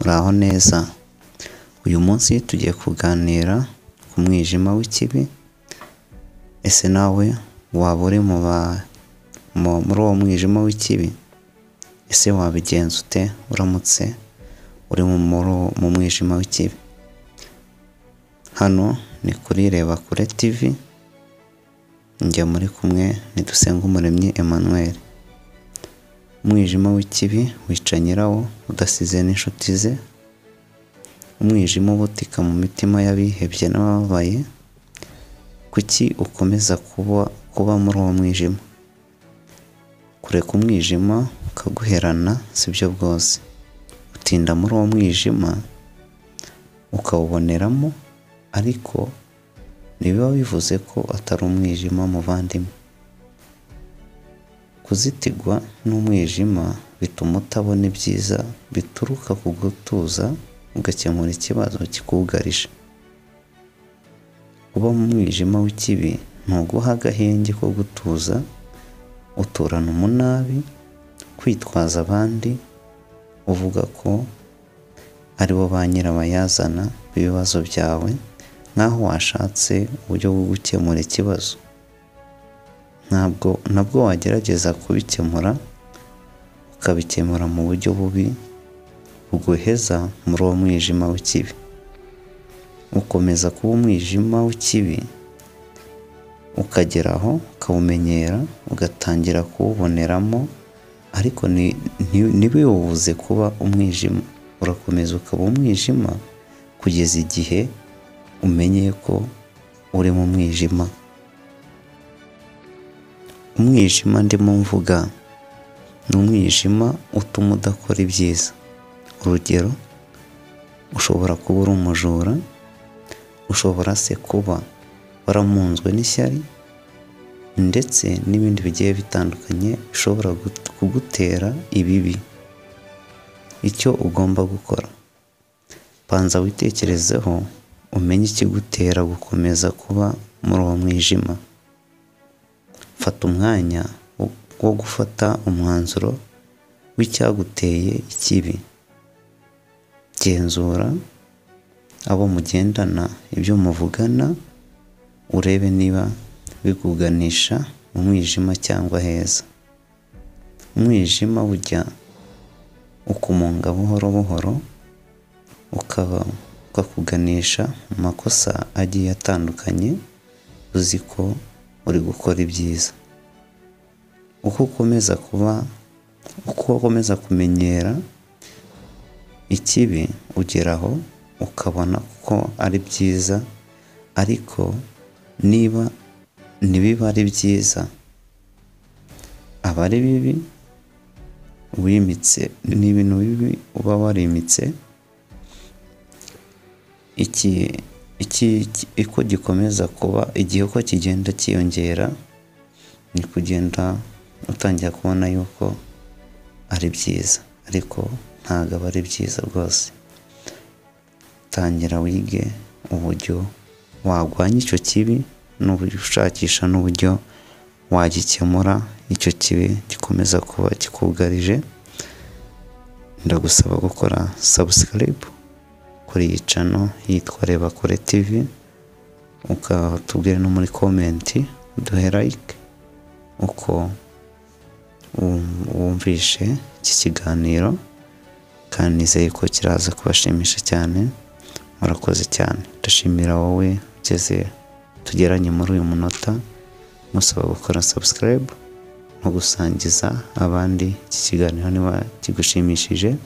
Muraho neza. Uyu munsi tugiye kuganira ku mwijima w'ikibi. Ese nawe waba uri muri uwo mwijima w'ikibi? Ese wabigenza ute uramutse uri mu mwijima w'ikibi? Hano ni kuri Reba Kure TV, njye muri kumwe ni Dusengumuremyi Emmanuel. Umwijima w'ikibi wica nyirawo udasize n'inshuti ze. Umwijima ubutika mu mitima y'abihebye n'abababaye. Kuki ukomeza kuba muri uwo mwijima? Kureka umwijima ukaguherana sibyo bwose. Utinda muri uwo mwijima ukawuboneramo, ariko ntibiba bivuze ko atari umwijima muvandimwe. Kuzitigwa n'umwijima bituma utabona ibyiza bituruka ku gutuza ugakemura ikibazo kikugarije. Kuba mu mwijima w'ikibi ntuguha agahenge ko gutuza, uturana umunabi, kwitwaza abandi, uvuga ko ari bo ba nyirabayazana b'ibibazo byawe, nk'aho washatse uburyo bwo gukemura ikibazo. Nabwo wagerageza kubikemura, ukabikemura mu buryo bubi buguheza muri uwo mwijima w'ikibi. Ukomeza kuba umwijima w'ikibi, ukageraho ukawumenyera, ugatangira kuwuboneramo, ariko ntibiwubuze kuba umwijima. Urakomeza ukaba umwijima kugeza igihe umenyeye ko uri mu mwijima. Umwijima ndimo mvuga ni umwijima utuma udakora ibyiza. Urugero, ushobora kuba uri umujura, ushobora se kuba waramunzwe n'ishyari, ndetse n'ibindi bigiye bitandukanye bishobora kugutera ibibi. Icyo ugomba gukora, banza witekerezeho, umenye ikigutera gukomeza kuba muri uwo mwijima. Fata umwanya wo gufata umwanzuro w'icyaguteye ikibi. Genzura abo mugendana, ibyo muvugana, urebe niba bikuganisha mu mwijima cyangwa heza. Umwijima ujya ukumunga buhoro buhoro, ukakuganisha mu makosa agiye atandukanye, uzi ko uri gukora ibyiza. Uko ukomeza kumenyera ikibi, ugeraho ukabona ko ari byiza, ariko nibiba ari byiza aba ari bibi. Wimitse n'ibintu bibi uba warimitse. Uko gikomeza kuba, igihe uko kigenda cyiyongera, ni kugenda utangira kubona yuko ari byiza, ariko ntabwo aba ari byiza rwose. Tangira wige uburyo warwanya icyo kibi, n'uburyo ushakisha n'uburyo wagikemura icyo kibi gikomeza kuba kikugarije. Ndagusaba gukora subscribe kuri iyi channel yitwa Reba Kure TV, ukatubwira no muri comment, uduhe like uko wumvishe iki kiganiro, kandi nizeye ko kiraza kubashimisha cyane. Murakoze cyane. Ndashimira wowe tugeranye muri uyu munota. Musaba gukora subscribe no gusangiza abandi iki kiganiro niba kigushimishije.